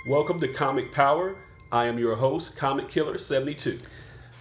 Welcome to Comic Power. I am your host, Comic Killer 72.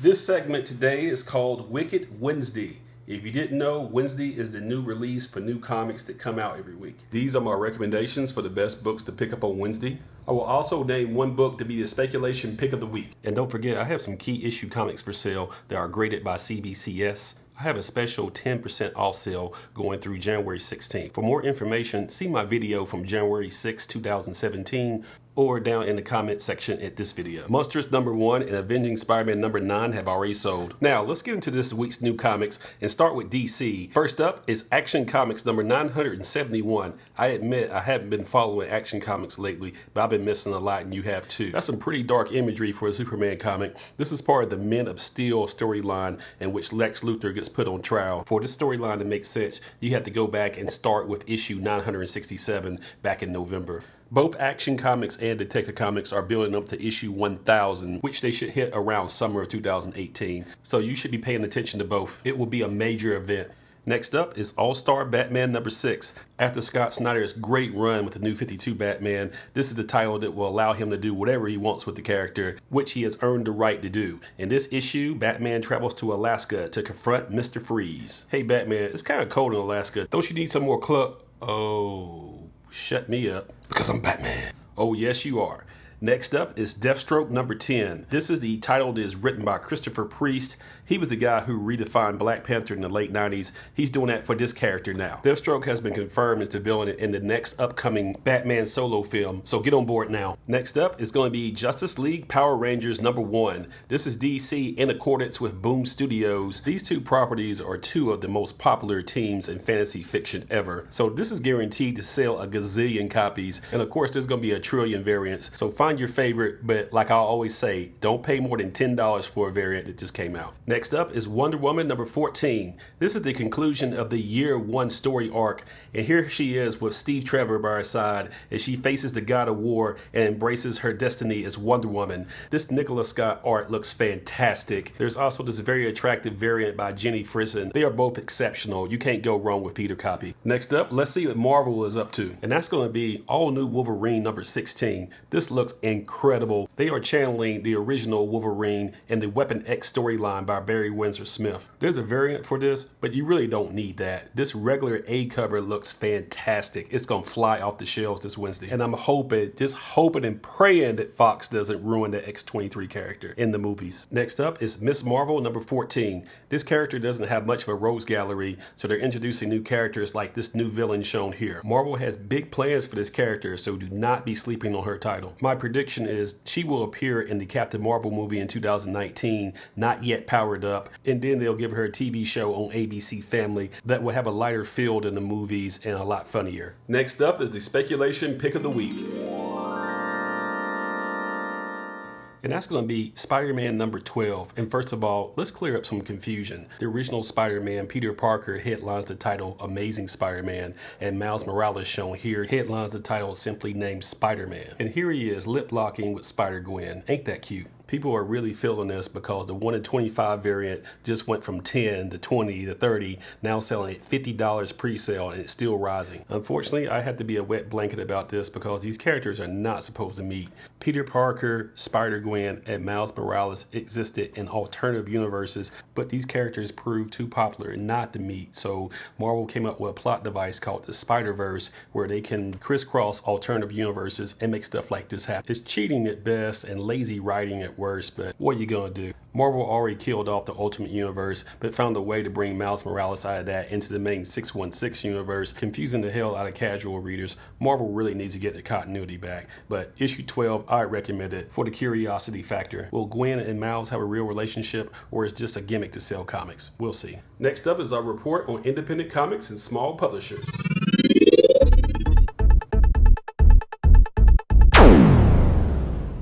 This segment today is called Wicked Wednesday. If you didn't know, Wednesday is the new release for new comics that come out every week. These are my recommendations for the best books to pick up on Wednesday. I will also name one book to be the speculation pick of the week. And don't forget, I have some key issue comics for sale that are graded by CBCS. I have a special 10% off sale going through January 16th. For more information, see my video from January 6, 2017 or down in the comment section at this video. Monsters #1 and Avenging Spider-Man #9 have already sold. Now, let's get into this week's new comics and start with DC. First up is Action Comics number 971. I admit I haven't been following Action Comics lately, but I've been missing a lot and you have too. That's some pretty dark imagery for a Superman comic. This is part of the Men of Steel storyline in which Lex Luthor gets put on trial. For this storyline to make sense, you have to go back and start with issue 967 back in November. Both Action Comics and Detective Comics are building up to issue 1000, which they should hit around summer of 2018. So you should be paying attention to both. It will be a major event. Next up is All-Star Batman #6. After Scott Snyder's great run with the New 52 Batman, this is the title that will allow him to do whatever he wants with the character, which he has earned the right to do. In this issue, Batman travels to Alaska to confront Mr. Freeze. Hey Batman, it's kind of cold in Alaska. Don't you need some more Oh, shut me up, because I'm Batman. Oh yes you are. Next up is Deathstroke #10. This is the title that is written by Christopher Priest. He was the guy who redefined Black Panther in the late 90s. He's doing that for this character now. Deathstroke has been confirmed as the villain in the next upcoming Batman solo film, so get on board now. Next up is going to be Justice League Power Rangers #1. This is DC in accordance with Boom Studios. These two properties are two of the most popular teams in fantasy fiction ever. So this is guaranteed to sell a gazillion copies. And of course, there's going to be a trillion variants. So find your favorite, but like I always say, don't pay more than $10 for a variant that just came out. Next up is Wonder Woman #14. This is the conclusion of the year 1 story arc, and here she is with Steve Trevor by her side as she faces the god of war and embraces her destiny as Wonder Woman. This Nicola Scott art looks fantastic. There's also this very attractive variant by Jenny Frison. They are both exceptional. You can't go wrong with either copy. Next up, let's see what Marvel is up to, and that's going to be all new Wolverine #16. This looks incredible. They are channeling the original Wolverine in the Weapon X storyline by Barry Windsor Smith. There's a variant for this, but you really don't need that. This regular A cover looks fantastic. It's gonna fly off the shelves this Wednesday, and I'm just hoping and praying that Fox doesn't ruin the X-23 character in the movies. Next up is Miss Marvel #14. This character doesn't have much of a rogues gallery, so they're introducing new characters like this new villain shown here. Marvel has big plans for this character, so do not be sleeping on her title. My prediction is she will appear in the Captain Marvel movie in 2019, not yet powered up, and then they'll give her a TV show on ABC Family that will have a lighter feel than the movies and a lot funnier. Next up is the speculation pick of the week. And that's going to be Spider-Man #12. And first of all, let's clear up some confusion. The original Spider-Man, Peter Parker, headlines the title Amazing Spider-Man, and Miles Morales, shown here, headlines the title simply named Spider-Man. And here he is lip-locking with Spider-Gwen. Ain't that cute? People are really feeling this because the 1 in 25 variant just went from 10 to 20 to 30, now selling at $50 pre-sale, and it's still rising. Unfortunately, I had to be a wet blanket about this because these characters are not supposed to meet. Peter Parker, Spider-Gwen, and Miles Morales existed in alternative universes, but these characters proved too popular not to meet, so Marvel came up with a plot device called the Spider-Verse where they can crisscross alternative universes and make stuff like this happen. It's cheating at best and lazy writing at worst, but what are you gonna do? Marvel already killed off the Ultimate Universe, but found a way to bring Miles Morales out of that into the main 616 universe, confusing the hell out of casual readers. Marvel really needs to get their continuity back, but issue 12, I recommend it for the curiosity factor. Will Gwen and Miles have a real relationship, or is it just a gimmick to sell comics? We'll see. Next up is our report on independent comics and small publishers.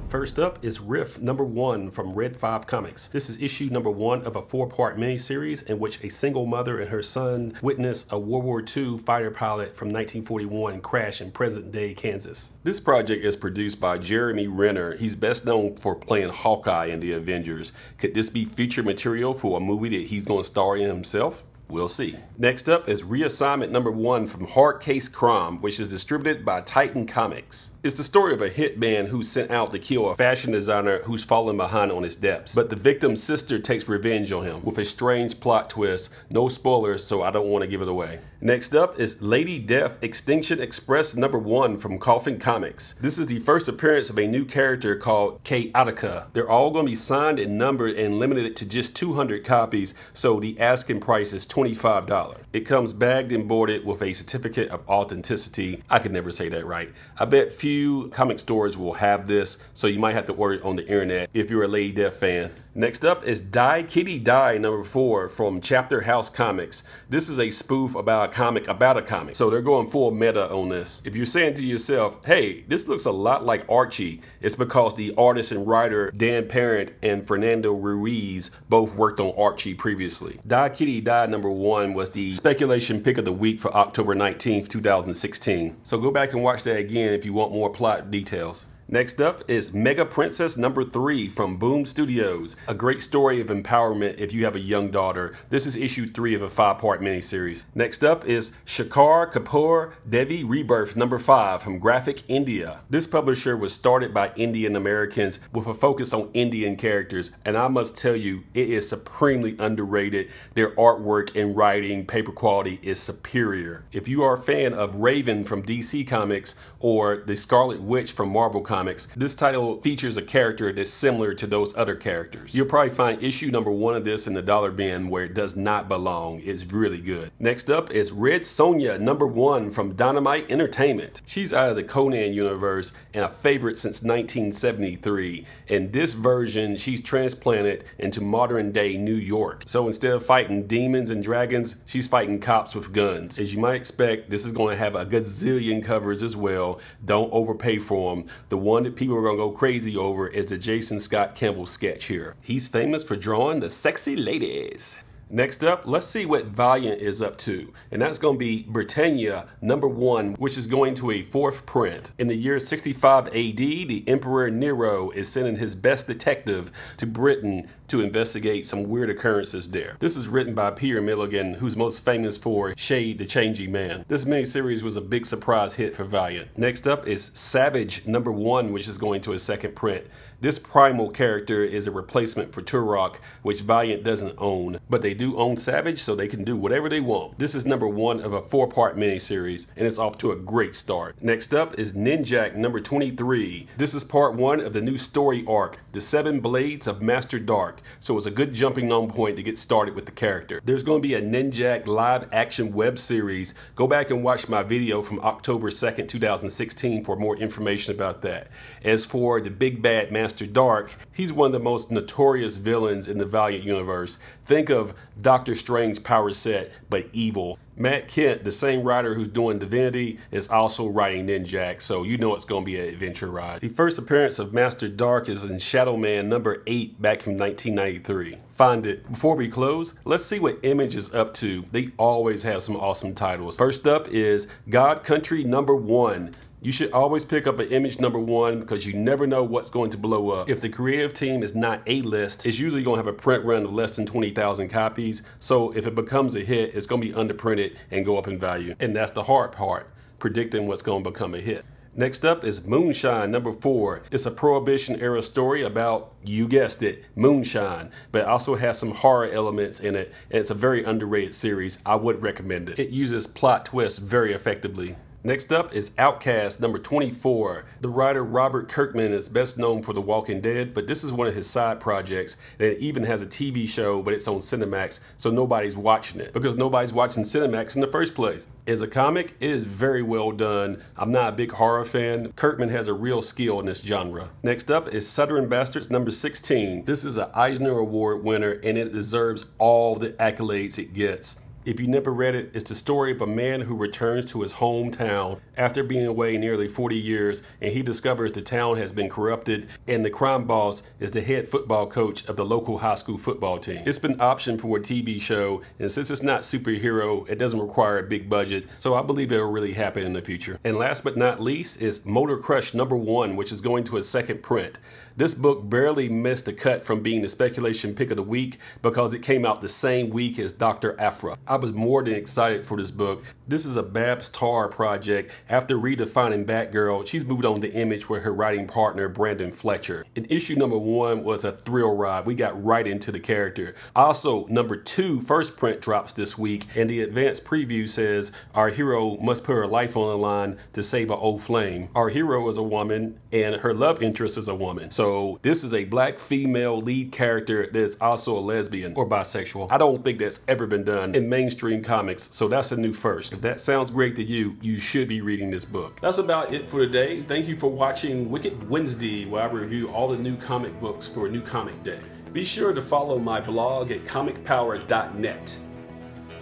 First up is Rift #1 from Red 5 Comics. This is issue #1 of a 4-part miniseries in which a single mother and her son witness a World War II fighter pilot from 1941 crash in present-day Kansas. This project is produced by Jeremy Renner. He's best known for playing Hawkeye in the Avengers. Could this be future material for a movie that he's going to star in himself? We'll see. Next up is Reassignment #1 from Hard Case Crime, which is distributed by Titan Comics. It's the story of a hitman who's sent out to kill a fashion designer who's fallen behind on his debts. But the victim's sister takes revenge on him with a strange plot twist. No spoilers, so I don't want to give it away. Next up is Lady Death Extinction Express #1 from Coffin Comics. This is the first appearance of a new character called Chaotica. They're all going to be signed and numbered and limited to just 200 copies, so the asking price is $25. It comes bagged and boarded with a certificate of authenticity. I could never say that right. I bet few comic stores will have this, so you might have to order it on the internet if you're a Lady Death fan. Next up is Die Kitty Die #4 from Chapter House Comics. This is a spoof about a comic about a comic, so they're going full meta on this. If you're saying to yourself, hey, this looks a lot like Archie, it's because the artist and writer Dan Parent and Fernando Ruiz both worked on Archie previously. Die Kitty Die #1 was the speculation pick of the week for October 19th, 2016. So go back and watch that again if you want more plot details. Next up is Mega Princess #3 from Boom Studios. A great story of empowerment if you have a young daughter. This is issue 3 of a 5-part miniseries. Next up is Shekhar Kapoor Devi Rebirth #5 from Graphic India. This publisher was started by Indian Americans with a focus on Indian characters, and I must tell you, it is supremely underrated. Their artwork and writing, paper quality is superior. If you are a fan of Raven from DC Comics or the Scarlet Witch from Marvel Comics, this title features a character that's similar to those other characters. You'll probably find issue #1 of this in the dollar bin where it does not belong. It's really good. Next up is Red Sonja #1 from Dynamite Entertainment. She's out of the Conan universe and a favorite since 1973. In this version, she's transplanted into modern day New York. So instead of fighting demons and dragons, she's fighting cops with guns. As you might expect, this is going to have a gazillion covers as well. Don't overpay for them. The one that people are going to go crazy over is the Jason Scott Campbell sketch here. He's famous for drawing the sexy ladies. Next up, let's see what Valiant is up to. And that's going to be Britannia #1, which is going to a 4th print. In the year 65 AD, the Emperor Nero is sending his best detective to Britain to investigate some weird occurrences there. This is written by Peter Milligan, who's most famous for Shade the Changing Man. This miniseries was a big surprise hit for Valiant. Next up is Savage #1, which is going to a 2nd print. This primal character is a replacement for Turok, which Valiant doesn't own, but they do own Savage, so they can do whatever they want. This is #1 of a 4-part miniseries, and it's off to a great start. Next up is Ninjak #23. This is part 1 of the new story arc, The 7 Blades of Master Dark, so it's a good jumping on point to get started with the character. There's going to be a Ninjak live action web series. Go back and watch my video from October 2nd, 2016 for more information about that. As for the big bad Master Dark, he's one of the most notorious villains in the Valiant universe. Think of Doctor Strange's power set, but evil. Matt Kent, the same writer who's doing Divinity, is also writing Ninjak, so you know it's going to be an adventure ride. The first appearance of Master Dark is in Shadow Man #8 back from 1993. Find it. Before we close, let's see what Image is up to. They always have some awesome titles. First up is God Country #1. You should always pick up an Image #1 because you never know what's going to blow up. If the creative team is not A-list, it's usually going to have a print run of less than 20,000 copies. So if it becomes a hit, it's going to be underprinted and go up in value. And that's the hard part, predicting what's going to become a hit. Next up is Moonshine #4. It's a Prohibition era story about, you guessed it, moonshine, but it also has some horror elements in it, and it's a very underrated series. I would recommend it. It uses plot twists very effectively. Next up is Outcast #24. The writer Robert Kirkman is best known for The Walking Dead, but this is one of his side projects, and it even has a TV show, but it's on Cinemax, so nobody's watching it because nobody's watching Cinemax in the first place. As a comic, it is very well done. I'm not a big horror fan. Kirkman has a real skill in this genre. Next up is Southern Bastards #16. This is an Eisner Award winner, and it deserves all the accolades it gets. If you never read it, it's the story of a man who returns to his hometown after being away nearly 40 years, and he discovers the town has been corrupted and the crime boss is the head football coach of the local high school football team. It's been optioned for a TV show, and since it's not superhero, it doesn't require a big budget, so I believe it'll really happen in the future. And last but not least is Motor Crush #1, which is going to a 2nd print. This book barely missed a cut from being the speculation pick of the week because it came out the same week as Dr. Aphra. I was more than excited for this book. This is a Babs Tarr project. After redefining Batgirl, she's moved on to Image with her writing partner, Brandon Fletcher. And issue number 1 was a thrill ride. We got right into the character. Also, number 2 first print drops this week, and the advanced preview says our hero must put her life on the line to save an old flame. Our hero is a woman, and her love interest is a woman. So this is a black female lead character that's also a lesbian or bisexual. I don't think that's ever been done in mainstream comics, so that's a new first. If that sounds great to you, you should be reading this book. That's about it for today. Thank you for watching Wicked Wednesday, where I review all the new comic books for New Comic Day. Be sure to follow my blog at comicpower.net.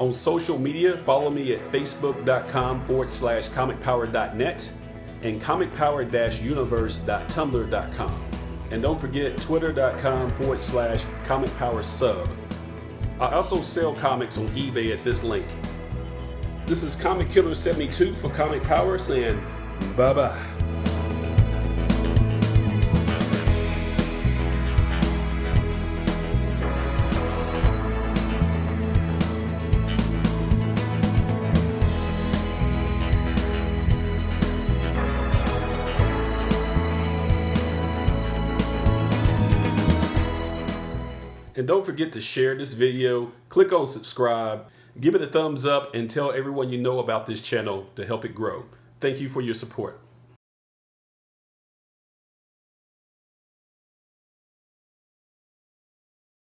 On social media, follow me at facebook.com/comicpower.net and comicpower-universe.tumblr.com. And don't forget twitter.com/comicpowersub. I also sell comics on eBay at this link. This is Comic Killer 72 for Comic Power saying bye-bye. And don't forget to share this video, click on subscribe, give it a thumbs up, and tell everyone you know about this channel to help it grow. Thank you for your support.